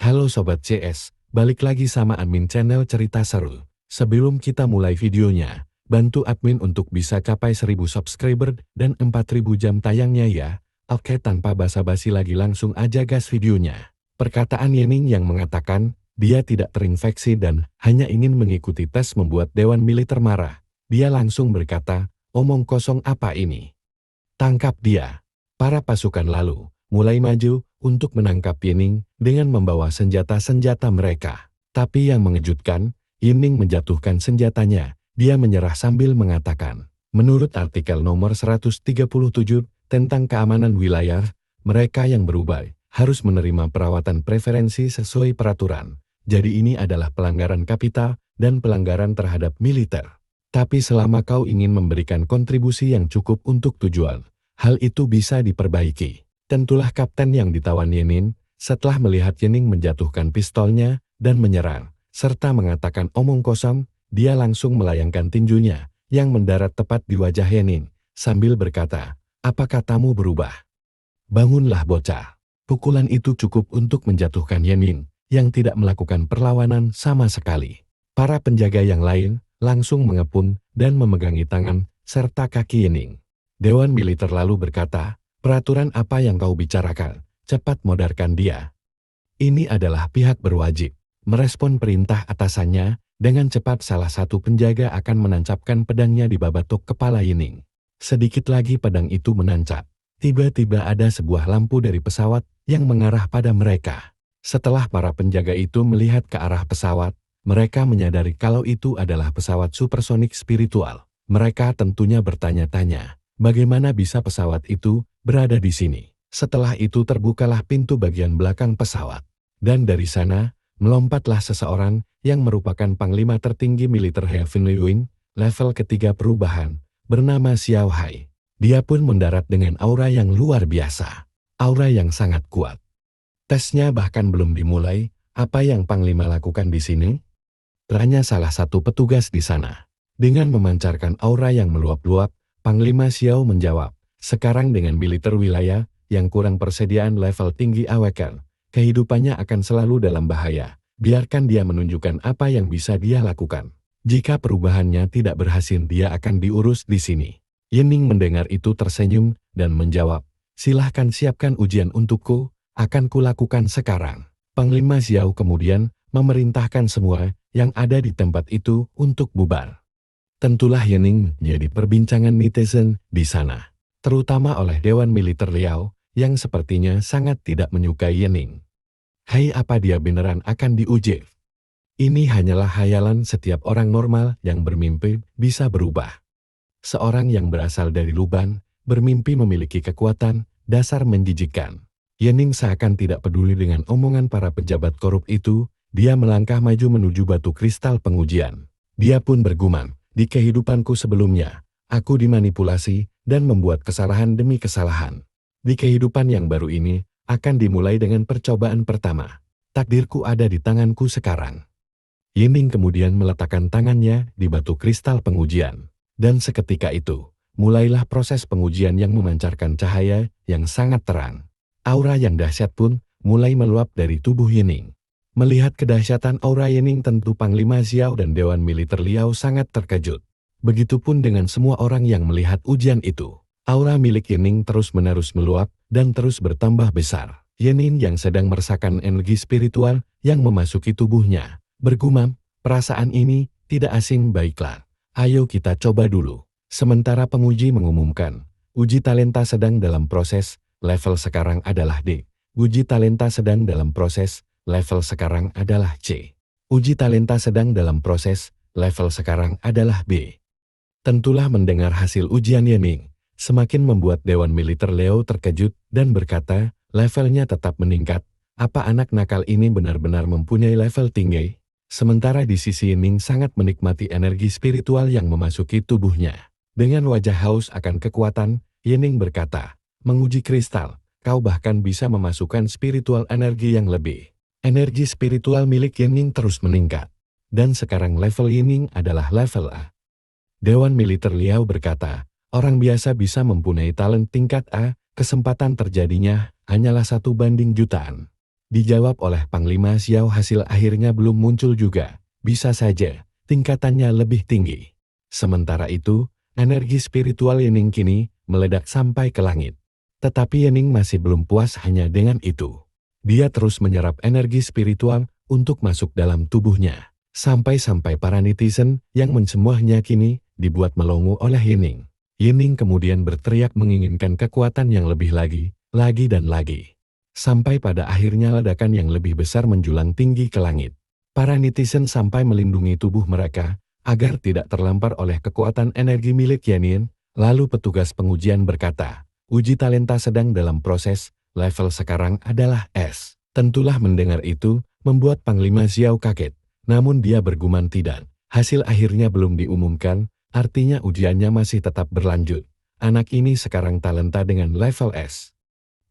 Halo Sobat CS, balik lagi sama admin channel Cerita Seru. Sebelum kita mulai videonya, bantu admin untuk bisa capai 1000 subscriber dan 4000 jam tayangnya ya. Oke, tanpa basa-basi lagi langsung aja gas videonya. Perkataan Yening yang mengatakan, dia tidak terinfeksi dan hanya ingin mengikuti tes membuat Dewan Militer marah. Dia langsung berkata, omong kosong apa ini? Tangkap dia. Para pasukan lalu mulai maju untuk menangkap Yening dengan membawa senjata-senjata mereka. Tapi yang mengejutkan, Yening menjatuhkan senjatanya. Dia menyerah sambil mengatakan, menurut artikel nomor 137 tentang keamanan wilayah, mereka yang berubah harus menerima perawatan preferensi sesuai peraturan. Jadi ini adalah pelanggaran kapital dan pelanggaran terhadap militer. Tapi selama kau ingin memberikan kontribusi yang cukup untuk tujuan, hal itu bisa diperbaiki. Tentulah kapten yang ditawan Yening, setelah melihat Yening menjatuhkan pistolnya dan menyerang, serta mengatakan omong kosong, dia langsung melayangkan tinjunya, yang mendarat tepat di wajah Yening, sambil berkata, apa katamu berubah? Bangunlah bocah. Pukulan itu cukup untuk menjatuhkan Yening, yang tidak melakukan perlawanan sama sekali. Para penjaga yang lain langsung mengepung dan memegangi tangan serta kaki Yening. Dewan Militer lalu berkata, peraturan apa yang kau bicarakan? Cepat modarkan dia. Ini adalah pihak berwajib. Merespon perintah atasannya, dengan cepat salah satu penjaga akan menancapkan pedangnya di babatok kepala Yening. Sedikit lagi pedang itu menancap. Tiba-tiba ada sebuah lampu dari pesawat yang mengarah pada mereka. Setelah para penjaga itu melihat ke arah pesawat, mereka menyadari kalau itu adalah pesawat supersonik spiritual. Mereka tentunya bertanya-tanya, bagaimana bisa pesawat itu berada di sini? Setelah itu terbukalah pintu bagian belakang pesawat. Dan dari sana, melompatlah seseorang yang merupakan panglima tertinggi militer Heavenly Wing, level ketiga perubahan, bernama Xiao Hai. Dia pun mendarat dengan aura yang luar biasa. Aura yang sangat kuat. Tesnya bahkan belum dimulai, apa yang panglima lakukan di sini? Tanya salah satu petugas di sana. Dengan memancarkan aura yang meluap-luap, Panglima Xiao menjawab, sekarang dengan militer wilayah yang kurang persediaan level tinggi awaken, kehidupannya akan selalu dalam bahaya. Biarkan dia menunjukkan apa yang bisa dia lakukan. Jika perubahannya tidak berhasil, dia akan diurus di sini. Yening mendengar itu tersenyum dan menjawab, silahkan siapkan ujian untukku, akan kulakukan sekarang. Panglima Xiao kemudian memerintahkan semua yang ada di tempat itu untuk bubar. Tentulah Yening menjadi perbincangan netizen di sana, terutama oleh Dewan Militer Liao, yang sepertinya sangat tidak menyukai Yening. Hai, apa dia beneran akan diuji? Ini hanyalah hayalan setiap orang normal yang bermimpi bisa berubah. Seorang yang berasal dari Luban, bermimpi memiliki kekuatan, dasar menjijikkan. Yening seakan tidak peduli dengan omongan para pejabat korup itu, dia melangkah maju menuju batu kristal pengujian. Dia pun bergumam, di kehidupanku sebelumnya, aku dimanipulasi dan membuat kesalahan demi kesalahan. Di kehidupan yang baru ini, akan dimulai dengan percobaan pertama. Takdirku ada di tanganku sekarang. Yening kemudian meletakkan tangannya di batu kristal pengujian. Dan seketika itu, mulailah proses pengujian yang memancarkan cahaya yang sangat terang. Aura yang dahsyat pun mulai meluap dari tubuh Yening. Melihat kedahsyatan aura Yening, tentu Panglima Xiao dan Dewan Militer Liao sangat terkejut. Begitupun dengan semua orang yang melihat ujian itu. Aura milik Yening terus-menerus meluap dan terus bertambah besar. Yening yang sedang merasakan energi spiritual yang memasuki tubuhnya, bergumam, perasaan ini tidak asing. Baiklah, ayo kita coba dulu. Sementara penguji mengumumkan, uji talenta sedang dalam proses, level sekarang adalah D. Uji talenta sedang dalam proses, level sekarang adalah C. Uji talenta sedang dalam proses, level sekarang adalah B. Tentulah mendengar hasil ujian Yening, semakin membuat Dewan Militer Liao terkejut dan berkata, levelnya tetap meningkat. Apa anak nakal ini benar-benar mempunyai level tinggi? Sementara di sisi Yening sangat menikmati energi spiritual yang memasuki tubuhnya. Dengan wajah haus akan kekuatan, Yening berkata, menguji kristal, kau bahkan bisa memasukkan spiritual energi yang lebih. Energi spiritual milik Yening terus meningkat. Dan sekarang level Yening adalah level A. Dewan Militer Liao berkata, orang biasa bisa mempunyai talent tingkat A, kesempatan terjadinya hanyalah 1 banding jutaan. Dijawab oleh Panglima Xiao, hasil akhirnya belum muncul juga. Bisa saja, tingkatannya lebih tinggi. Sementara itu, energi spiritual Yening kini meledak sampai ke langit. Tetapi Yening masih belum puas hanya dengan itu. Dia terus menyerap energi spiritual untuk masuk dalam tubuhnya. Sampai-sampai para netizen yang mencemuahnya kini dibuat melongo oleh Yening. Yening kemudian berteriak menginginkan kekuatan yang lebih lagi dan lagi. Sampai pada akhirnya ledakan yang lebih besar menjulang tinggi ke langit. Para netizen sampai melindungi tubuh mereka agar tidak terlempar oleh kekuatan energi milik Yening. Lalu petugas pengujian berkata, uji talenta sedang dalam proses, level sekarang adalah S. Tentulah mendengar itu, membuat Panglima Xiao kaget. Namun dia bergumam tidak. Hasil akhirnya belum diumumkan, artinya ujiannya masih tetap berlanjut. Anak ini sekarang talenta dengan level S.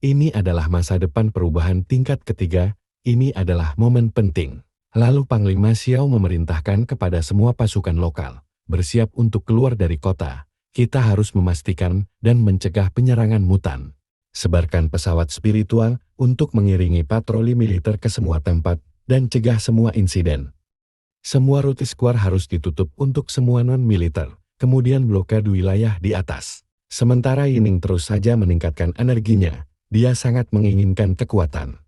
Ini adalah masa depan perubahan tingkat ketiga, ini adalah momen penting. Lalu Panglima Xiao memerintahkan kepada semua pasukan lokal, bersiap untuk keluar dari kota. Kita harus memastikan dan mencegah penyerangan mutan. Sebarkan pesawat spiritual untuk mengiringi patroli militer ke semua tempat dan cegah semua insiden. Semua rute skuar harus ditutup untuk semua non-militer, kemudian blokade wilayah di atas. Sementara Yening terus saja meningkatkan energinya, dia sangat menginginkan kekuatan.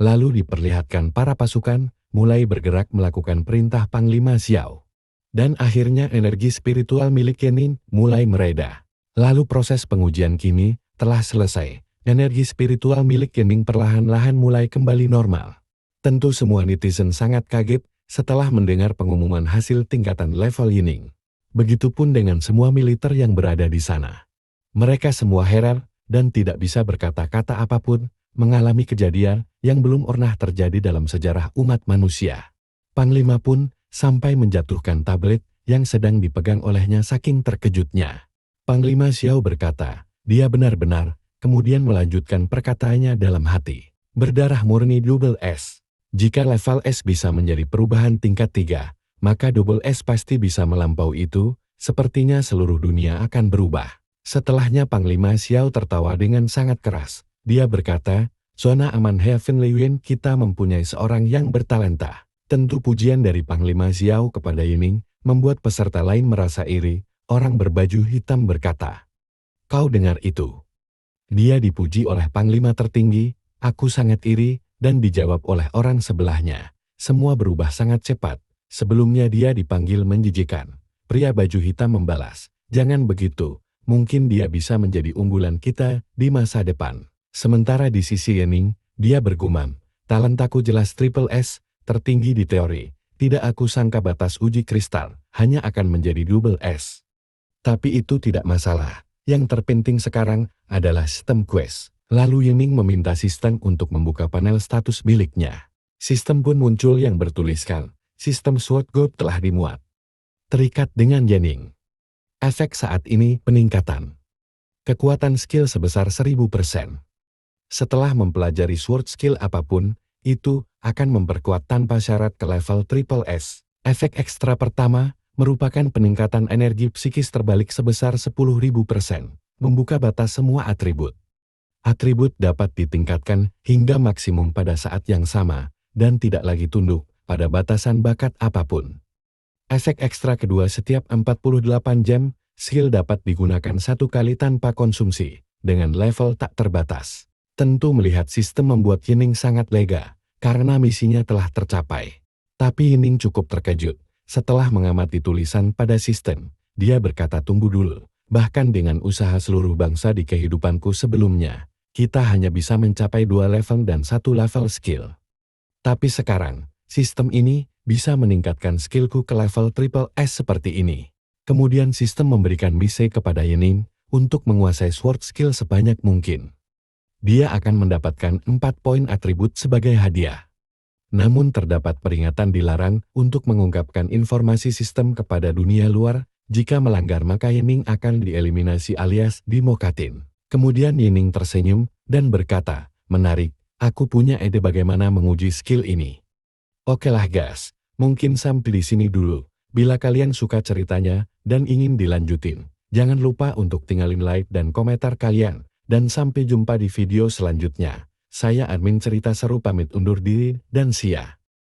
Lalu diperlihatkan para pasukan mulai bergerak melakukan perintah Panglima Xiao. Dan akhirnya energi spiritual milik Yening mulai mereda. Lalu proses pengujian kini telah selesai. Energi spiritual milik Yening perlahan-lahan mulai kembali normal. Tentu semua netizen sangat kaget setelah mendengar pengumuman hasil tingkatan level Yening. Begitupun dengan semua militer yang berada di sana. Mereka semua heran dan tidak bisa berkata-kata apapun, mengalami kejadian yang belum pernah terjadi dalam sejarah umat manusia. Panglima pun sampai menjatuhkan tablet yang sedang dipegang olehnya saking terkejutnya. Panglima Xiao berkata, dia benar-benar, kemudian melanjutkan perkataannya dalam hati. Berdarah murni double S. Jika level S bisa menjadi perubahan tingkat 3, maka double S pasti bisa melampaui itu, sepertinya seluruh dunia akan berubah. Setelahnya Panglima Xiao tertawa dengan sangat keras. Dia berkata, zona aman Heavenly Yuan kita mempunyai seorang yang bertalenta. Tentu pujian dari Panglima Xiao kepada Yening membuat peserta lain merasa iri. Orang berbaju hitam berkata, kau dengar itu? Dia dipuji oleh Panglima tertinggi, aku sangat iri, dan dijawab oleh orang sebelahnya. Semua berubah sangat cepat. Sebelumnya dia dipanggil menjijikan. Pria baju hitam membalas, jangan begitu, mungkin dia bisa menjadi unggulan kita di masa depan. Sementara di sisi Yening, dia bergumam, talentaku jelas triple S, tertinggi di teori. Tidak aku sangka batas uji kristal, hanya akan menjadi double S. Tapi itu tidak masalah. Yang terpenting sekarang adalah sistem quest. Lalu Yening meminta sistem untuk membuka panel status miliknya. Sistem pun muncul yang bertuliskan, sistem Sword God telah dimuat. Terikat dengan Yening. Efek saat ini peningkatan. Kekuatan skill sebesar 1000%. Setelah mempelajari sword skill apapun, itu akan memperkuat tanpa syarat ke level triple S. Efek ekstra pertama merupakan peningkatan energi psikis terbalik sebesar 10.000%, membuka batas semua atribut. Atribut dapat ditingkatkan hingga maksimum pada saat yang sama, dan tidak lagi tunduk pada batasan bakat apapun. Efek ekstra kedua, setiap 48 jam, skill dapat digunakan 1 kali tanpa konsumsi, dengan level tak terbatas. Tentu melihat sistem membuat Yening sangat lega, karena misinya telah tercapai. Tapi Yening cukup terkejut. Setelah mengamati tulisan pada sistem, dia berkata tunggu dulu. Bahkan dengan usaha seluruh bangsa di kehidupanku sebelumnya, kita hanya bisa mencapai 2 level dan 1 level skill. Tapi sekarang, sistem ini bisa meningkatkan skillku ke level triple S seperti ini. Kemudian sistem memberikan misi kepada Yening untuk menguasai sword skill sebanyak mungkin. Dia akan mendapatkan 4 poin atribut sebagai hadiah. Namun terdapat peringatan dilarang untuk mengungkapkan informasi sistem kepada dunia luar. Jika melanggar maka Yening akan dieliminasi alias dimokatin. Kemudian Yening tersenyum dan berkata, menarik, aku punya ide bagaimana menguji skill ini. Okelah guys, mungkin sampai di sini dulu. Bila kalian suka ceritanya dan ingin dilanjutin, jangan lupa untuk tinggalin like dan komentar kalian. Dan sampai jumpa di video selanjutnya. Saya admin cerita seru pamit undur diri dan sia.